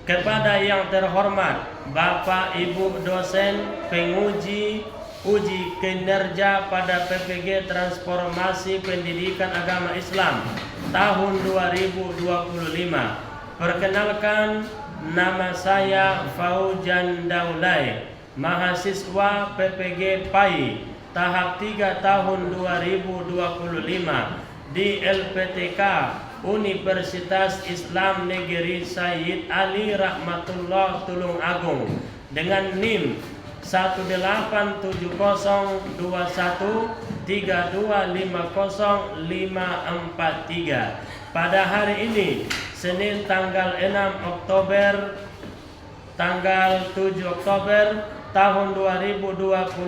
Kepada yang terhormat Bapak Ibu dosen penguji uji kinerja pada PPG Transformasi Pendidikan Agama Islam tahun 2025. Perkenalkan, nama saya Faujan Daulay, mahasiswa PPG PAI tahap 3 tahun 2025 di LPTK Universitas Islam Negeri Sayyid Ali Rahmatullah Tulungagung dengan NIM 18021325053. Pada hari ini Senin tanggal 6 Oktober tanggal 7 Oktober tahun 2025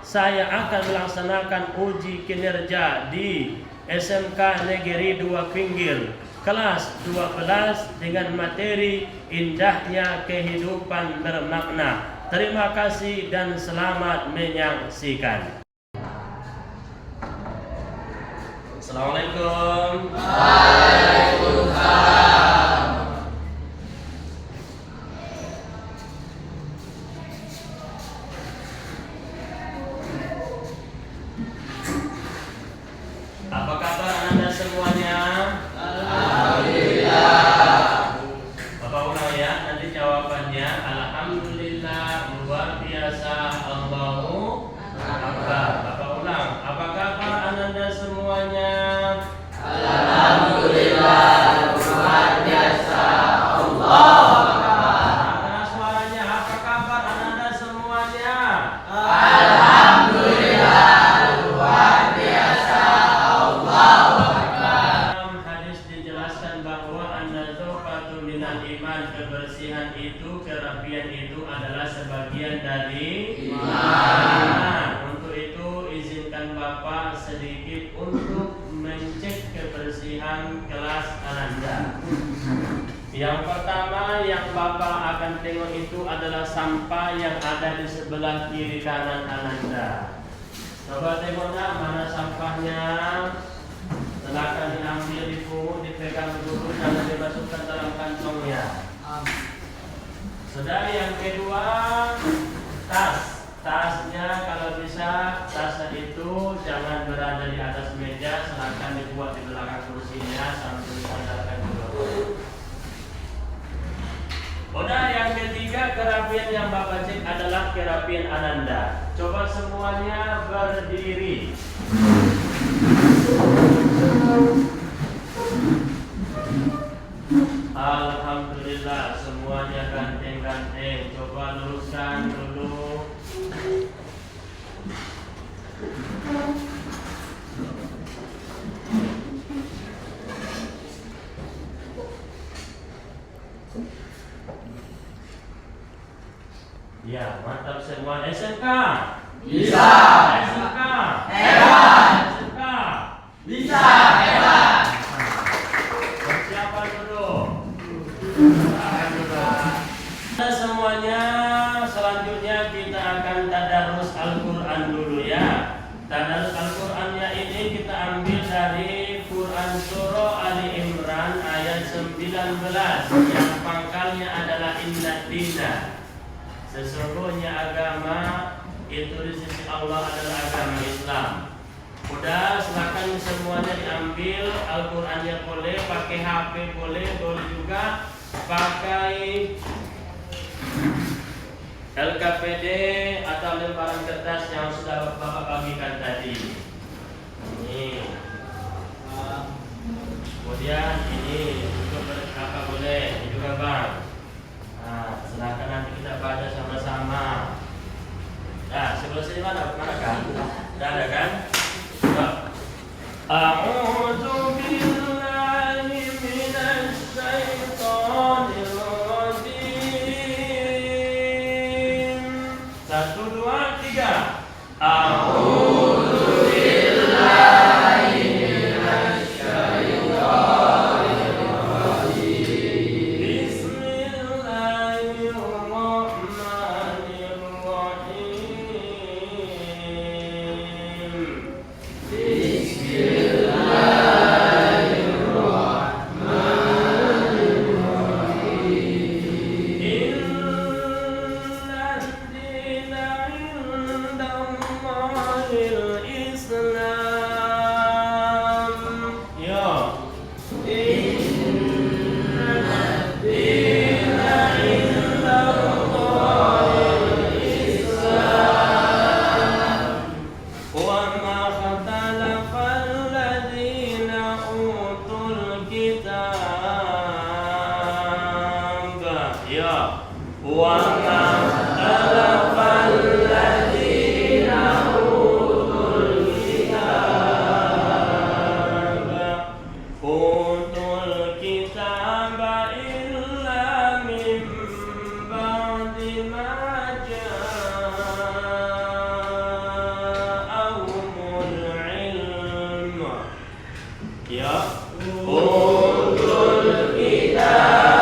saya akan melaksanakan uji kinerja di SMK Negeri 2 Pinggir kelas 12 dengan materi indahnya kehidupan bermakna. Terima kasih dan selamat menyaksikan. Assalamualaikum. Waalaikumsalam. Apa kabar Anda semuanya? Alhamdulillah. Bapak ulang ya, nanti jawabannya. Alhamdulillah, luar biasa, Allahu Akbar. Bapak ulang. Apa kabar Anda semuanya? Alhamdulillah, luar biasa, Allah Akbar. Ada suaranya. Apa kabar Anda semuanya? Alhamdulillah, luar biasa, Allah Akbar. Dalam hadis dijelaskan bahwa an-nazafatu minal iman, kebersihan itu, kerapian itu adalah sebagian dari iman. Untuk itu izinkan Bapak sedikit untuk mencek kebersihan kelas Anda. Yang pertama yang Bapak akan tengok itu adalah sampah yang ada di sebelah kiri kanan Anda. Coba tengoknya mana sampahnya. Silakan diambil, dipegang dulu, jangan dimasukkan dalam kantongnya. Sudah, yang kedua, tasnya kalau bisa tasnya itu jangan berada di atas meja, silakan dibuat di belakang kursinya sambil disandarkan juga. Udah, yang ketiga, kerapian yang Bapak cek adalah kerapian Ananda. Coba semuanya berdiri. Alhamdulillah, semuanya ganteng-ganteng. Coba luruskan dulu. Ya, mantap semua. SMK Bisa. SMK Hebat. SMK Bisa, hebat. Persiapan dulu. Semuanya, selanjutnya kita akan tadarus Al-Quran dulu ya. Tadarus Al-Qurannya ini kita ambil dari Quran Surah Ali Imran ayat 19 yang pangkalnya adalah Inna Dina. Sesungguhnya agama itu di sisi Allah adalah agama Islam. Udah, silakan semuanya diambil. Al-Qur'annya boleh, pakai HP boleh juga pakai LKPD atau lembaran kertas yang sudah Bapak bagikan tadi. Ini. Kemudian ini juga apa boleh, ini juga Bang. Nah, silakan nanti kita baca sama-sama. Nah, sebelah sini mana kan? Sudah ada kan? A'udzu billahi minasy syaithanir rajim. 1 2 3. A'udzu billahi minasy syaithanir rajim. Bismillahirrahmanirrahim. Ya. Wa ma'talafal ladzina utul kitaba illa min ba'di ma ja'ahumul ilm. Ya. Utul kitaba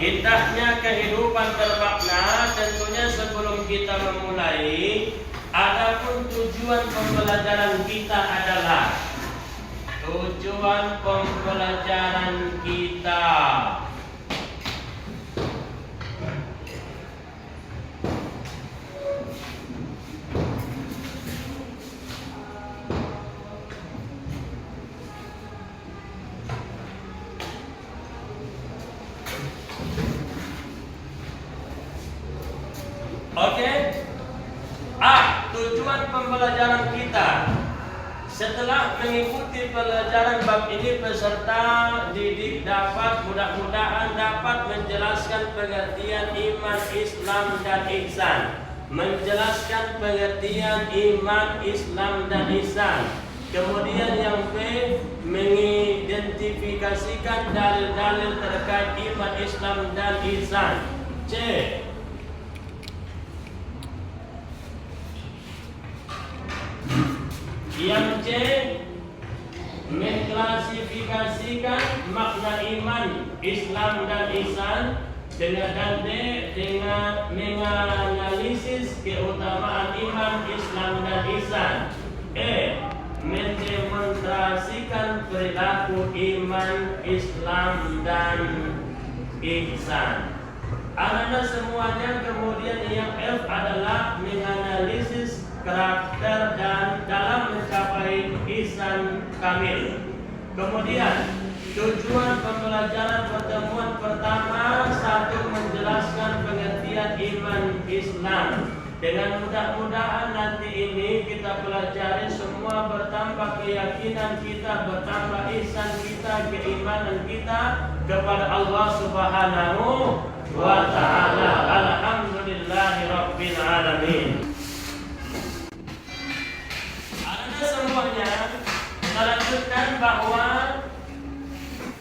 Indahnya kehidupan bermakna. Tentunya sebelum kita memulai, adapun tujuan pembelajaran kita adalah tujuan pembelajaran kita. Setelah mengikuti pelajaran bab ini, peserta didik mudah-mudahan dapat menjelaskan pengertian iman, Islam, dan ihsan. Menjelaskan pengertian iman, Islam, dan ihsan. Kemudian yang B, mengidentifikasikan dalil-dalil terkait iman, Islam, dan ihsan. C, yang C, mengklasifikasikan makna iman, Islam, dan ihsan. Dan D, dengan menganalisis keutamaan iman, Islam, dan ihsan. E, mendemonstrasikan perilaku iman, Islam, dan ihsan. Anak-anak semuanya. Kemudian yang F adalah menganalisis karakter dan dalam mencapai ihsan kamil. Kemudian tujuan pembelajaran pertemuan pertama, 1, menjelaskan pengertian iman, Islam. Dengan mudah-mudahan nanti ini kita pelajari semua, bertambah keyakinan kita, bertambah ihsan kita, keimanan kita kepada Allah Subhanahu wa ta'ala. Alhamdulillahirabbil alamin. Semuanya, kita lanjutkan bahwa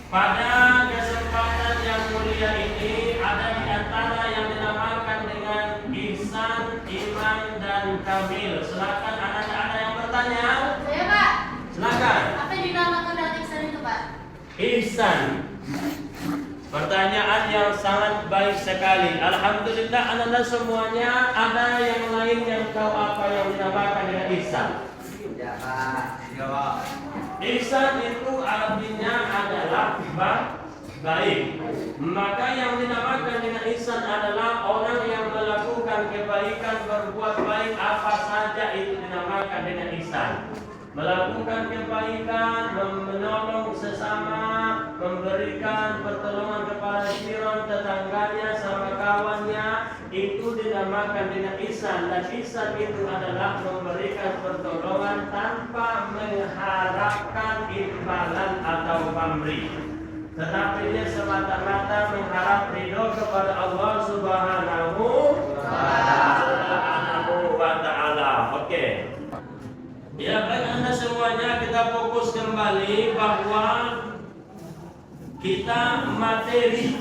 pada kesempatan yang mulia ini ada di antara yang dinamakan dengan ihsan iman, dan kamil. Silakan anak-anak ada yang bertanya? Saya Pak. Silakan. Apa yang dinamakan dengan ihsan itu Pak? Ihsan. Pertanyaan yang sangat baik sekali. Alhamdulillah anak-anak semuanya ada yang lain yang tahu apa yang dinamakan dengan ihsan. Ya Pak. Jawab. Ihsan itu artinya adalah baik. Maka yang dinamakan dengan ihsan adalah orang yang melakukan kebaikan, berbuat baik apa saja itu dinamakan dengan ihsan. Melakukan kebaikan, menolong sesama, memberikan pertolongan kepada jiran, tetangganya, sama kawannya, itu dinamakan dengan ihsan. Dan ihsan itu adalah memberikan pertolongan tanpa mengharapkan imbalan atau pamrih, tetapi dia semata-mata mengharap ridho kepada Allah Subhanahu wa Ta'ala. Oke. Ya, baik Anda semuanya, kita fokus kembali bahwa kita materi.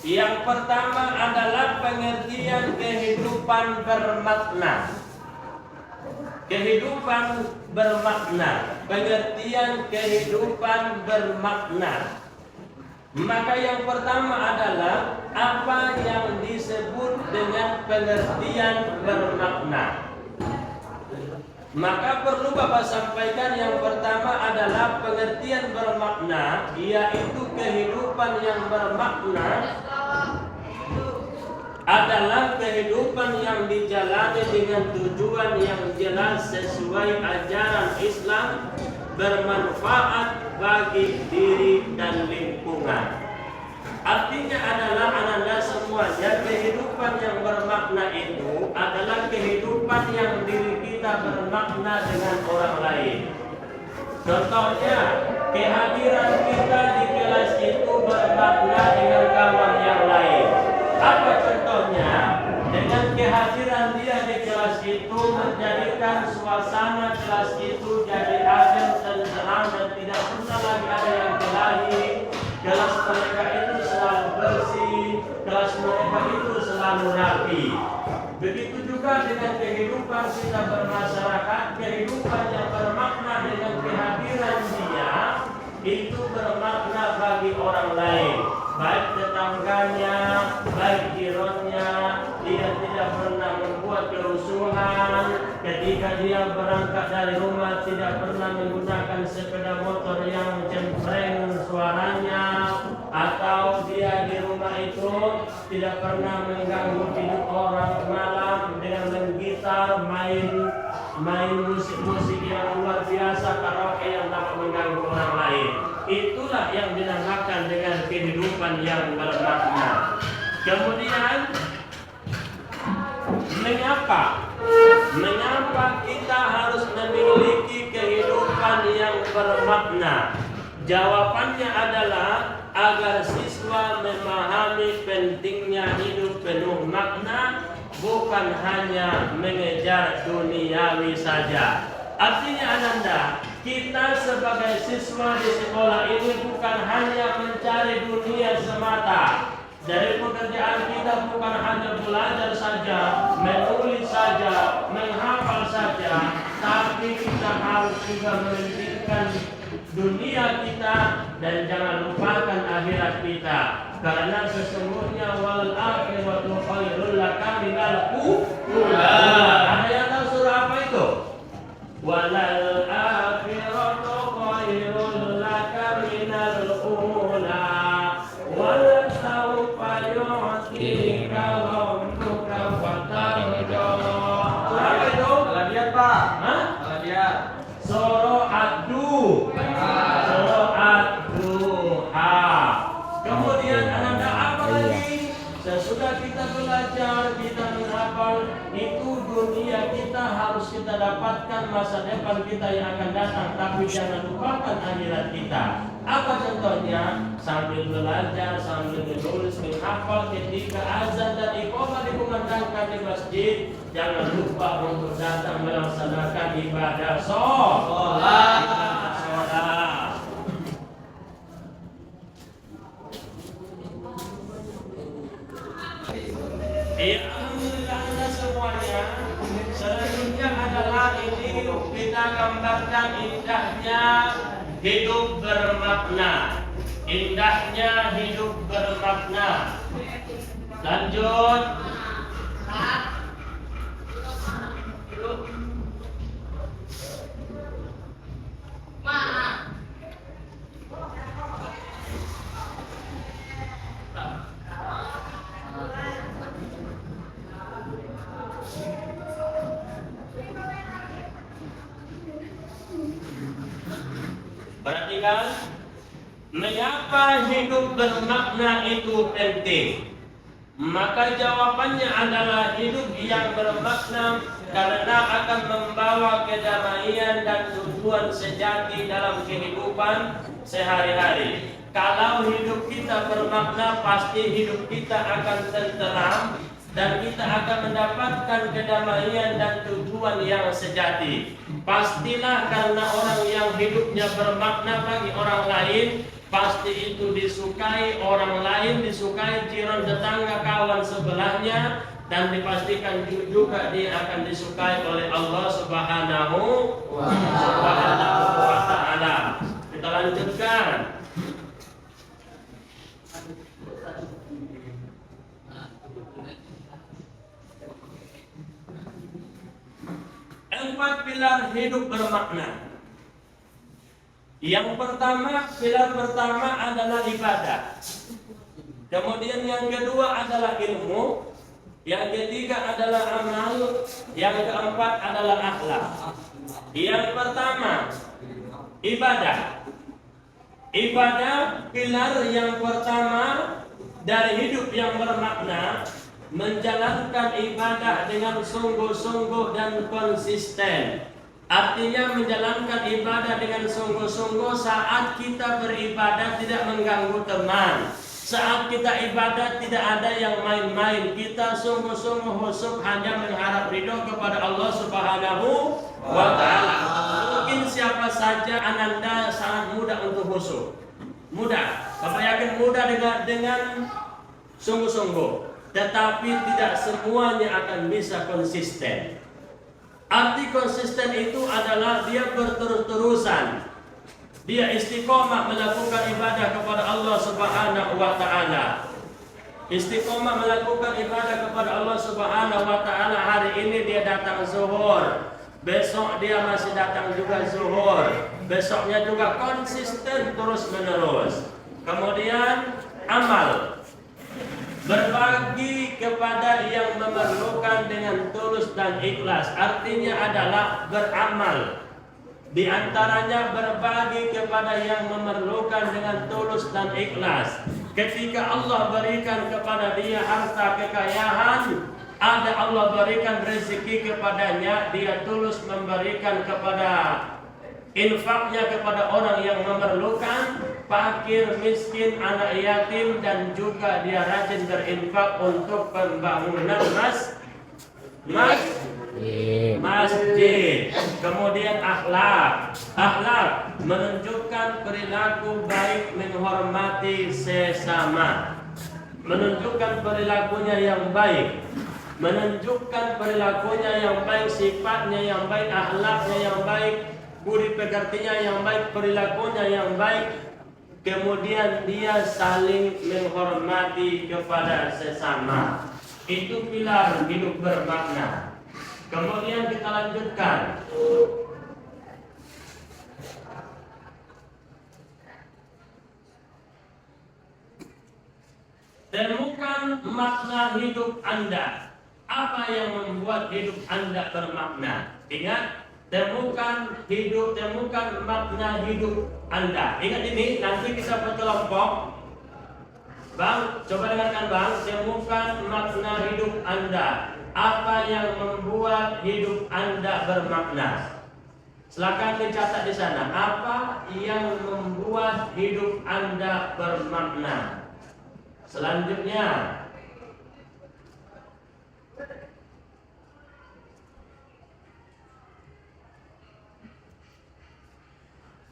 Yang pertama adalah pengertian kehidupan bermakna. Kehidupan bermakna, pengertian kehidupan bermakna. Maka yang pertama adalah apa yang disebut dengan pengertian bermakna. Maka perlu Bapak sampaikan yang pertama adalah pengertian bermakna, yaitu kehidupan yang bermakna adalah kehidupan yang dijalani dengan tujuan yang jelas sesuai ajaran Islam, bermanfaat bagi diri dan lingkungan. Artinya adalah anak-anak semuanya, kehidupan yang bermakna itu adalah kehidupan yang diri kita bermakna dengan orang lain. Contohnya, kehadiran kita di kelas itu bermakna dengan kawan yang lain. Apa contohnya? Dengan kehadiran dia di kelas itu menjadikan suasana kelas itu jadi adem dan tenang dan tidak pernah lagi ada yang kelahi. Kelas mereka itu selalu bersih, kelas mereka itu selalu rapi. Begitu juga dengan kehidupan kita bermasyarakat, kehidupan yang bermakna dengan kehadiran dia itu bermakna bagi orang lain, baik tetangganya, baik jirannya. Dia tidak pernah membuat kerusuhan. Ketika dia berangkat dari rumah tidak pernah menggunakan sepeda motor yang cempreng suaranya, atau dia di rumah itu tidak pernah mengganggu tidur orang malam dengan menggitar, main musik-musik yang luar biasa, karaoke yang dapat mengganggu orang lain. Itulah yang dinamakan dengan kehidupan yang bermakna. Kemudian mengapa kita harus memiliki kehidupan yang bermakna? Jawabannya adalah agar siswa memahami pentingnya hidup penuh makna, bukan hanya mengejar duniawi saja. Artinya Ananda, kita sebagai siswa di sekolah ini bukan hanya mencari dunia semata. Dari pekerjaan kita bukan hanya belajar saja, menulis saja, menghafal saja, tapi kita harus juga mementingkan dunia kita dan jangan lupakan akhirat kita. Karena sesungguhnya wal akhiratu khairul laka minal ula. Ada yang tahu surah apa itu? Walal akhiratu khairul laka minal ula. Wala sawfa yu'tika rabbuka fatarda. Apa itu? Lihat Pak. Hah? Lihat. Kemudian ada apa lagi? Sesudah kita belajar, kita menghafal, itu dunia kita harus kita dapatkan, masa depan kita yang akan datang. Tapi jangan lupakan akhirat kita. Apa contohnya? Sambil belajar, sambil menulis, menghafal, ketika azan dan iqamah dikumandangkan di masjid, jangan lupa untuk datang melaksanakan ibadah sholat. Alhamdulillah Anda semuanya. Selanjutnya adalah ini kita gambarkan indahnya hidup bermakna. Indahnya hidup bermakna. Lanjut. Perhatikan, mengapa hidup bermakna itu penting? Maka jawabannya adalah hidup yang bermakna karena akan membawa kedamaian dan tujuan sejati dalam kehidupan sehari-hari. Kalau hidup kita bermakna, pasti hidup kita akan tenteram dan kita akan mendapatkan kedamaian dan tujuan yang sejati. Pastilah karena orang yang hidupnya bermakna bagi orang lain, pasti itu disukai orang lain, disukai jiran tetangga, kawan sebelahnya, dan dipastikan juga dia akan disukai oleh Allah Subhanahu wa Ta'ala. Kita lanjutkan. Empat pilar hidup bermakna. Yang pertama, pilar pertama adalah ibadah. Kemudian yang kedua adalah ilmu. Yang ketiga adalah amal. Yang keempat adalah akhlak. Yang pertama, ibadah. Ibadah pilar yang pertama dari hidup yang bermakna, menjalankan ibadah dengan sungguh-sungguh dan konsisten. Artinya menjalankan ibadah dengan sungguh-sungguh saat kita beribadah tidak mengganggu teman. Saat kita ibadah tidak ada yang main-main. Kita sungguh-sungguh khusyuk hanya mengharap ridho kepada Allah Subhanahu wa Ta'ala. Mungkin siapa saja ananda sangat mudah untuk khusyuk. Mudah. Bapak yakin mudah dengan sungguh-sungguh. Tetapi tidak semuanya akan bisa konsisten. Arti konsisten itu adalah dia berterus-terusan. Dia istiqomah melakukan ibadah kepada Allah Subhanahu wa Ta'ala. Istiqomah melakukan ibadah kepada Allah Subhanahu wa Ta'ala. Hari ini dia datang zuhur, besok dia masih datang juga zuhur, besoknya juga konsisten terus menerus. Kemudian amal, berbagi kepada yang memerlukan dengan tulus dan ikhlas. Artinya adalah beramal. Di antaranya berbagi kepada yang memerlukan dengan tulus dan ikhlas. Ketika Allah berikan kepada dia harta kekayaan, ada Allah berikan rezeki kepadanya, dia tulus memberikan kepada infaknya kepada orang yang memerlukan, fakir, miskin, anak yatim, dan juga dia rajin berinfak untuk pembangunan masjid. Kemudian akhlak. Akhlak menunjukkan perilaku baik, menghormati sesama. Menunjukkan perilakunya yang baik. Menunjukkan perilakunya yang baik, sifatnya yang baik, akhlaknya yang baik, budi pekertinya yang baik, perilakunya yang baik. Kemudian dia saling menghormati kepada sesama. Itu pilar hidup bermakna. Kemudian kita lanjutkan. Temukan makna hidup Anda. Apa yang membuat hidup Anda bermakna? Ingat, temukan makna hidup Anda. Ingat ini, nanti kita berkelompok. Bang, coba dengarkan Bang. Temukan makna hidup Anda. Apa yang membuat hidup Anda bermakna? Silakan dicatat di sana. Apa yang membuat hidup Anda bermakna? Selanjutnya,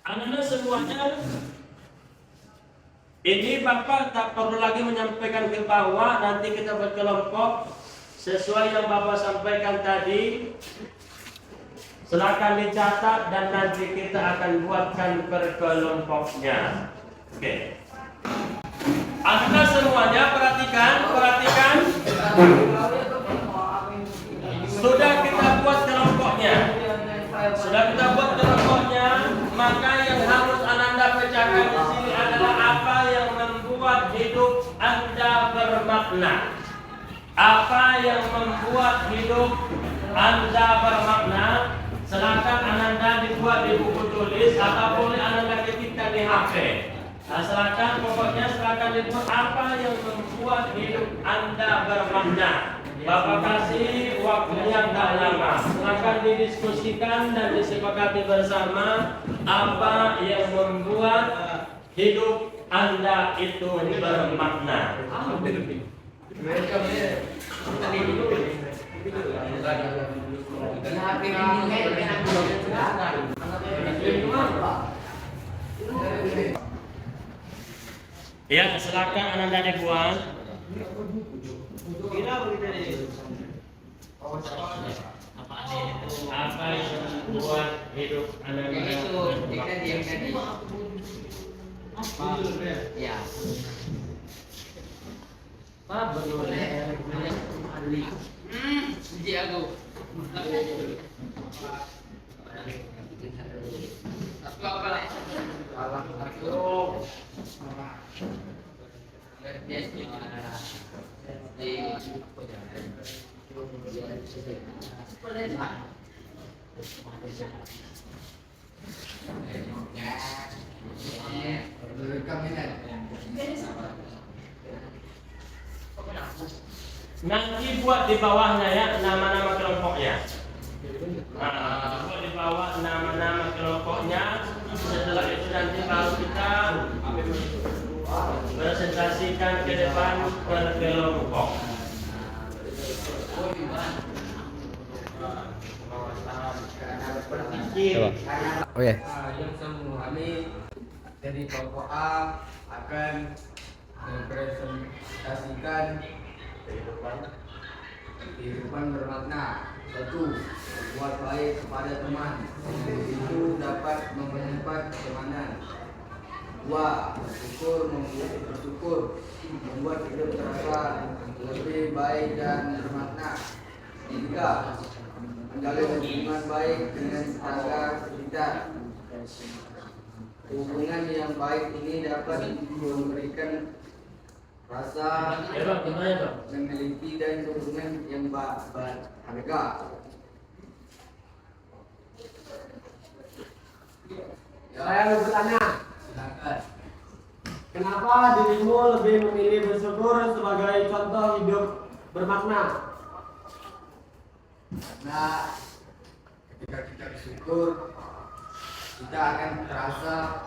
anak-anak semuanya, ini Bapak tak perlu lagi menyampaikan ke bawah. Nanti kita berkelompok. sesuai yang Bapak sampaikan tadi, silakan dicatat dan nanti kita akan buatkan per kelompoknya. Oke. Anda semuanya perhatikan. Sudah kita buat kelompoknya. Maka yang harus Anda pecahkan di sini adalah apa yang membuat hidup Anda bermakna. Apa yang membuat hidup Anda bermakna? Silakan Anda dibuat di buku tulis atau boleh Anda ketikkan di HP. Nah, silakan dibuat apa yang membuat hidup Anda bermakna. Bapak kasih waktu yang tak lama. Silakan didiskusikan dan disepakati bersama apa yang membuat hidup Anda itu bermakna. Ya, silakan Anda dibuat. Apa yang membuat hidup Anda bermakna? Ya. Nanti buat di bawahnya ya nama-nama kelompoknya. Nah, buat di bawah nama-nama kelompoknya. Setelah itu nanti baru kita presentasikan ke depan per kelompok. Oh ya. Yang semua kami dari kelompok A akan mempresentasikan kehidupan bermakna. 1. Berbuat baik kepada teman, itu dapat menyimpan pertemanan. 2. Bersyukur membuat hidup terasa lebih baik dan bermakna. 3. Menjalin hubungan baik dengan tetangga sekitar. Hubungan yang baik ini dapat memberikan rasa memiliki dan hubungan yang berharga. Saya mau bertanya, Silakan. kenapa dirimu lebih memilih bersyukur sebagai contoh hidup bermakna? Karena ketika kita bersyukur, kita akan terasa.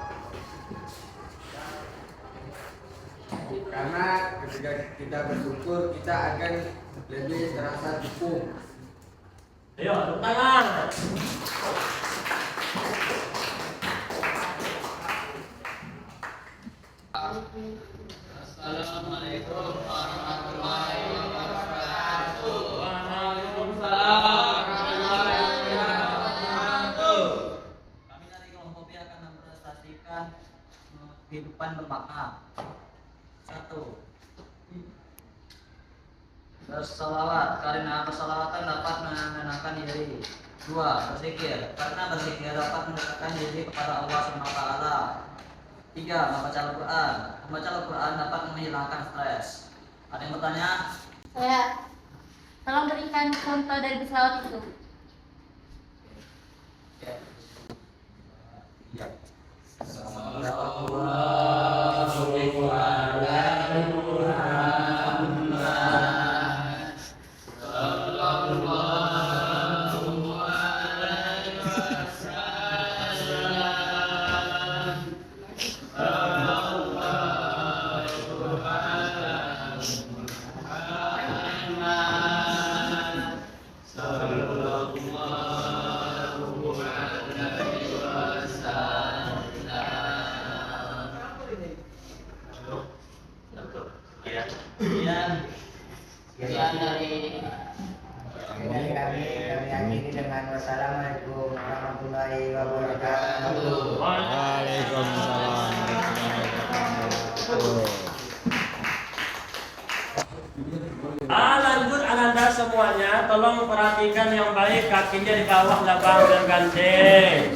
Karena ketika kita bersyukur, kita akan lebih terasa dukung. Ayo, tepuk tangan. Assalamualaikum warahmatullahi wabarakatuh. Waalaikumsalam warahmatullahi wabarakatuh. Kami dari kelompok B akan mempresentasikan kehidupan bermakna. 1. Bersalawat, karena bersalawatan dapat menenangkan diri. 2. Berzikir, karena berzikir dapat mendekatkan diri kepada Allah SWT. 3. Membaca Al-Quran, membaca Al-Quran dapat menghilangkan stres. Ada yang bertanya? Saya. Tolong berikan contoh dari pesawat itu. Kami akhiri dengan wassalamualaikum warahmatullahi wabarakatuh. Waalaikumsalam warahmatullahi wabarakatuh. Lanjut Ananda semuanya, tolong perhatikan yang baik, kakinya di bawah labang bergandeng.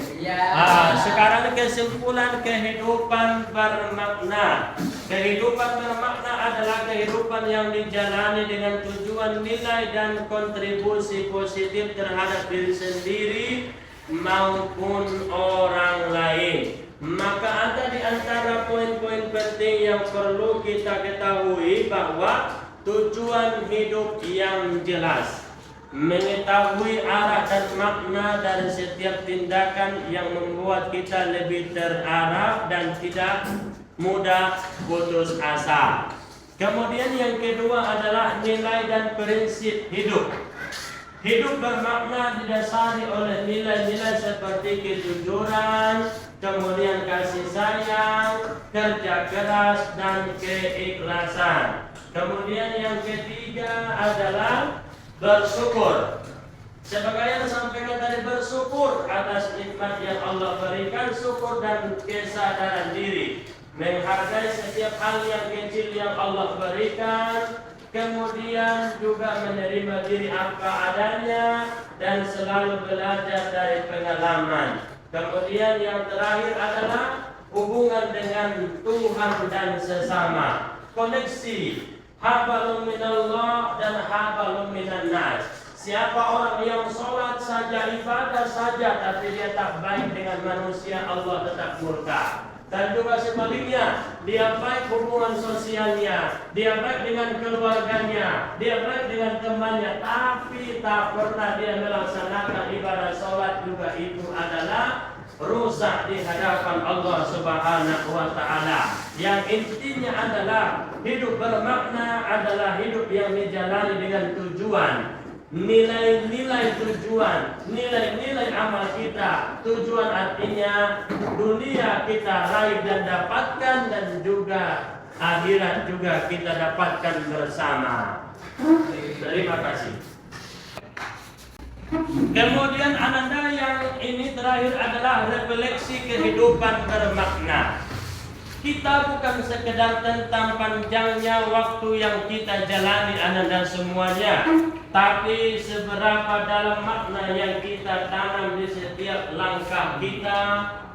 Sekarang kesimpulan kehidupan bermakna. Kehidupan bermakna adalah kehidupan yang dijalani dengan tujuan nilai dan kontribusi positif terhadap diri sendiri maupun orang lain. Maka ada di antara poin-poin penting yang perlu kita ketahui bahwa tujuan hidup yang jelas, mengetahui arah dan makna dari setiap tindakan yang membuat kita lebih terarah dan tidak mudah putus asa. Kemudian yang kedua adalah nilai dan prinsip hidup. Hidup bermakna didasari oleh nilai-nilai seperti kejujuran, kemudian kasih sayang, kerja keras, dan keikhlasan. Kemudian yang ketiga adalah bersyukur. Sebagai yang disampaikan tadi, bersyukur atas nikmat yang Allah berikan, syukur dan kesadaran diri, menghargai setiap hal yang kecil yang Allah berikan, kemudian juga menerima diri apa adanya dan selalu belajar dari pengalaman. Kemudian yang terakhir adalah hubungan dengan Tuhan dan sesama, koneksi habalun minallah dan habalun minan nas. Siapa orang yang sholat saja, ibadah saja, tapi dia tak baik dengan manusia, Allah tetap murka. Dan juga sebaliknya, dia baik hubungan sosialnya, dia baik dengan keluarganya, dia baik dengan temannya, tapi tak pernah dia melaksanakan ibadah sholat, juga itu adalah rusak di hadapan Allah Subhanahu wa Ta'ala. Yang intinya adalah hidup bermakna adalah hidup yang dijalani dengan tujuan, nilai-nilai tujuan, nilai-nilai amal kita. Tujuan artinya dunia kita raih dan dapatkan, dan juga akhirat juga kita dapatkan bersama. Terima kasih. Kemudian Ananda, yang ini terakhir adalah refleksi kehidupan bermakna. Kita bukan sekedar tentang panjangnya waktu yang kita jalani Ananda semuanya, tapi seberapa dalam makna yang kita tanam di setiap langkah kita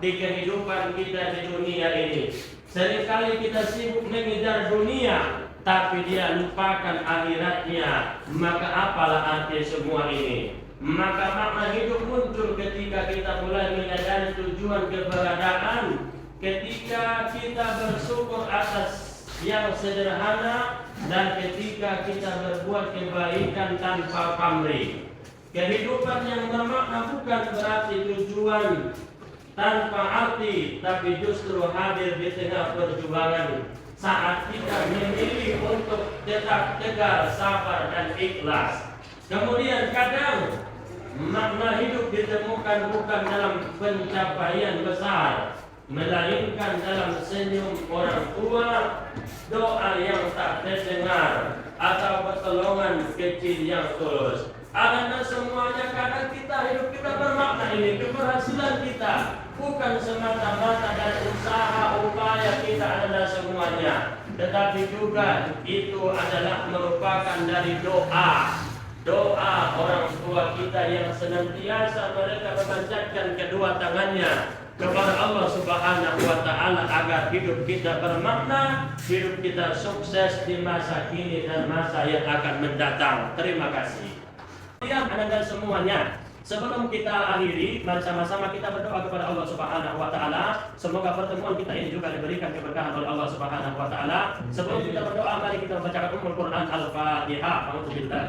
di kehidupan kita di dunia ini. Seringkali kita sibuk mengejar dunia, tapi dia lupakan akhiratnya. Maka apalah arti semua ini? Maka makna hidup muncul ketika kita mulai menyadari tujuan keberadaan, ketika kita bersyukur atas yang sederhana, dan ketika kita berbuat kebaikan tanpa pamrih. Kehidupan yang bermakna bukan berarti tujuan tanpa arti, tapi justru hadir di tengah perjuangan saat kita memilih untuk tetap tegar, sabar, dan ikhlas. Kemudian kadang makna hidup ditemukan bukan dalam pencapaian besar, melainkan dalam senyum orang tua, doa yang tak terdengar, atau pertolongan kecil yang tulus. Karena semuanya kadang kita hidup kita bermakna ini, keberhasilan kita bukan semata-mata dari usaha upaya kita adalah semuanya, tetapi juga itu adalah merupakan dari doa orang tua kita yang senantiasa mereka memanjatkan kedua tangannya kepada Allah Subhanahu wa Ta'ala agar hidup kita bermakna, hidup kita sukses di masa kini dan masa yang akan mendatang. Terima kasih. Kemudian Anda semuanya, sebelum kita akhiri, mari sama-sama kita berdoa kepada Allah Subhanahu wa Ta'ala. Semoga pertemuan kita ini juga diberikan keberkahan oleh Allah Subhanahu wa Ta'ala. Sebelum kita berdoa, mari kita membacakan Ummul Quran Al-Fatihah. Alhamdulillah.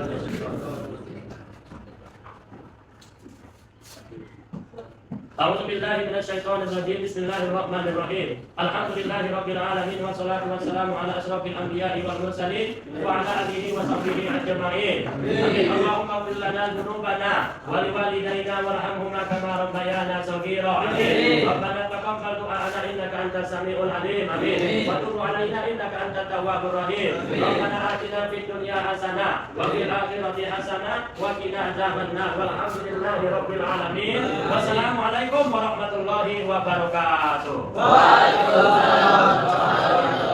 أعوذ بالله من الشيطان الرجيم. بسم الله الرحمن الرحيم. الحمد لله رب العالمين والصلاة والسلام على أشرف الأنبياء والمرسلين وعلى آله وصحبه أجمعين. آمين. اللهم اغفر لنا ذنوبنا ولوالدينا وارحمهما كما ربيانا صغيرا. آمين. ربنا تقبل دعاءنا إنك أنت السميع العليم. آمين. وتب علينا إنك أنت التواب الرحيم. ربنا آتنا في الدنيا حسنة وفي الآخرة حسنة وقنا عذاب النار والحمد لله رب العالمين. والسلام عليكم warahmatullahi wabarakatuh. Waalaikumsalam.